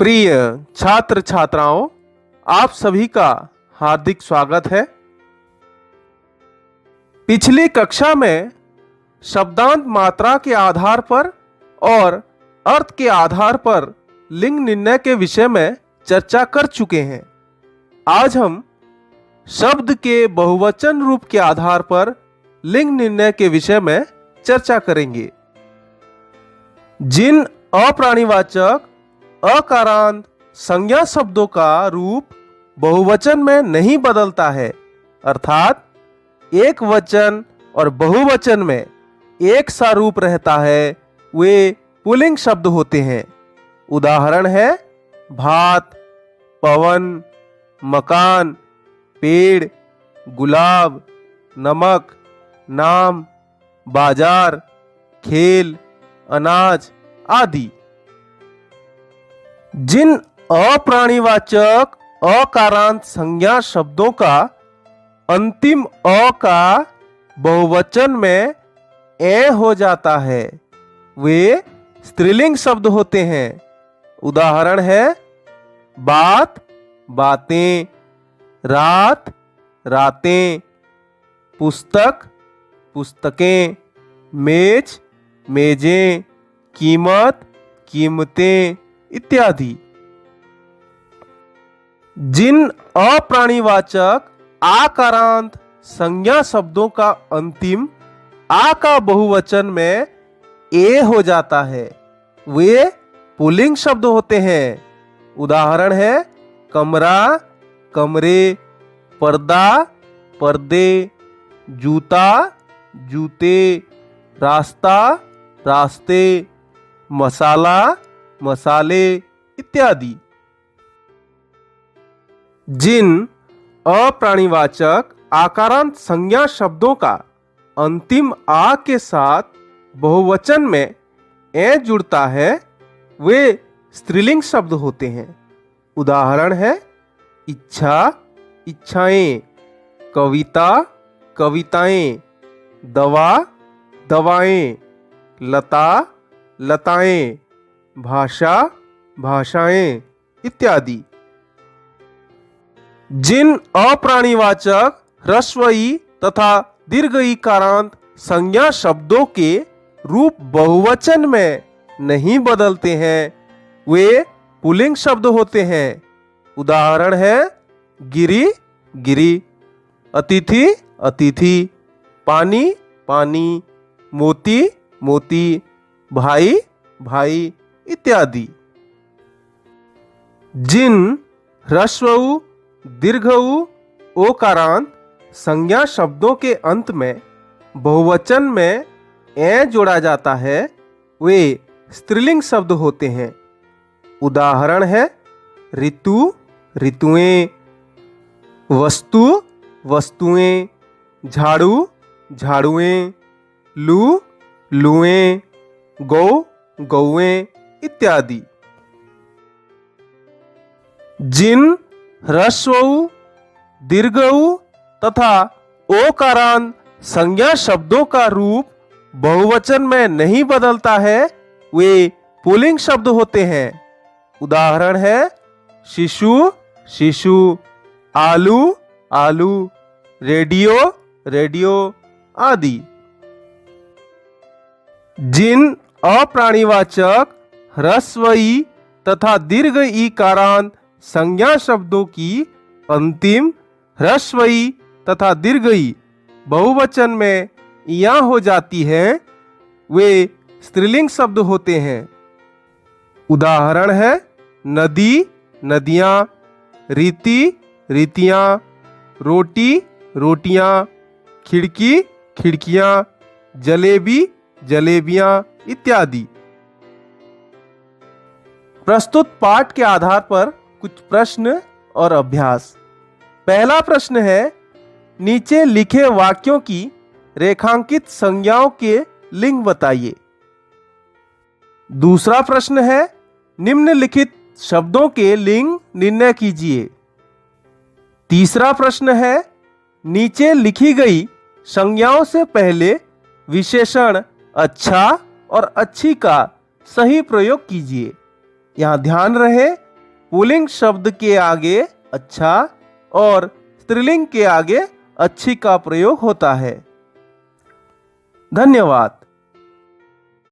प्रिय छात्र छात्राओं, आप सभी का हार्दिक स्वागत है। पिछली कक्षा में शब्दांत मात्रा के आधार पर और अर्थ के आधार पर लिंग निर्णय के विषय में चर्चा कर चुके हैं। आज हम शब्द के बहुवचन रूप के आधार पर लिंग निर्णय के विषय में चर्चा करेंगे। जिन अप्राणीवाचक अकारांत संज्ञा शब्दों का रूप बहुवचन में नहीं बदलता है, अर्थात एक वचन और बहुवचन में एक सा रूप रहता है, वे पुल्लिंग शब्द होते हैं। उदाहरण है भात, पवन, मकान, पेड़, गुलाब, नमक, नाम, बाजार, खेल, अनाज आदि। जिन अप्राणीवाचक अकारांत संज्ञा शब्दों का अंतिम अ का बहुवचन में ए हो जाता है, वे स्त्रीलिंग शब्द होते हैं। उदाहरण है बात, बातें, रात, रातें, पुस्तक, पुस्तकें, मेज, मेजें, कीमत, कीमतें इत्यादि। जिन अप्राणीवाचक आकारांत संज्ञा शब्दों का अंतिम आ का बहुवचन में ए हो जाता है, वे पुल्लिंग शब्द होते हैं। उदाहरण है कमरा, कमरे, पर्दा, पर्दे, जूता, जूते, रास्ता, रास्ते, मसाला, मसाले इत्यादि। जिन अप्राणीवाचक आकारांत संज्ञा शब्दों का अंतिम आ के साथ बहुवचन में ए जुड़ता है, वे स्त्रीलिंग शब्द होते हैं। उदाहरण है इच्छा, इच्छाएं, कविता, कविताएं, दवा, दवाएं, लता, लताएं, भाषा, भाषाएं इत्यादि। जिन अप्राणीवाचक ह्रस्व ई तथा दीर्घ ईकारांत संज्ञा शब्दों के रूप बहुवचन में नहीं बदलते हैं, वे पुल्लिंग शब्द होते हैं। उदाहरण है गिरी, गिरी, अतिथि, अतिथि, पानी, पानी, मोती, मोती, भाई, भाई इत्यादि। जिन ह्रस्व ऊ, दीर्घ ऊ, ओकारांत संज्ञा शब्दों के अंत में बहुवचन में ए जोड़ा जाता है, वे स्त्रीलिंग शब्द होते हैं। उदाहरण है ऋतु, ऋतुएं, वस्तु, वस्तुएं, झाड़ू, झाड़ुएं, लू, लुएं, गौ, गौएं इत्यादि। जिन ह्रस्व ऊ, दीर्घ ऊ तथा ओकारांत संज्ञा शब्दों का रूप बहुवचन में नहीं बदलता है, वे पुल्लिंग शब्द होते हैं। उदाहरण है शिशु, शिशु, आलू, आलू, रेडियो, रेडियो आदि। जिन अप्राणीवाचक ह्रस्व ई तथा दीर्घ ईकारांत संज्ञा शब्दों की अंतिम ह्रस्व ई तथा दीर्घ ई बहुवचन में या हो जाती है, वे स्त्रीलिंग शब्द होते हैं। उदाहरण है नदी, नदियां, रीति, रीतियां, रोटी, रोटियां, खिड़की, खिड़कियां, जलेबी, जलेबियां इत्यादि। प्रस्तुत पाठ के आधार पर कुछ प्रश्न और अभ्यास। पहला प्रश्न है, नीचे लिखे वाक्यों की रेखांकित संज्ञाओं के लिंग बताइए। दूसरा प्रश्न है, निम्नलिखित शब्दों के लिंग निर्णय कीजिए। तीसरा प्रश्न है, नीचे लिखी गई संज्ञाओं से पहले विशेषण अच्छा और अच्छी का सही प्रयोग कीजिए। यहाँ ध्यान रहे पुल्लिंग शब्द के आगे अच्छा और स्त्रीलिंग के आगे अच्छी का प्रयोग होता है। धन्यवाद।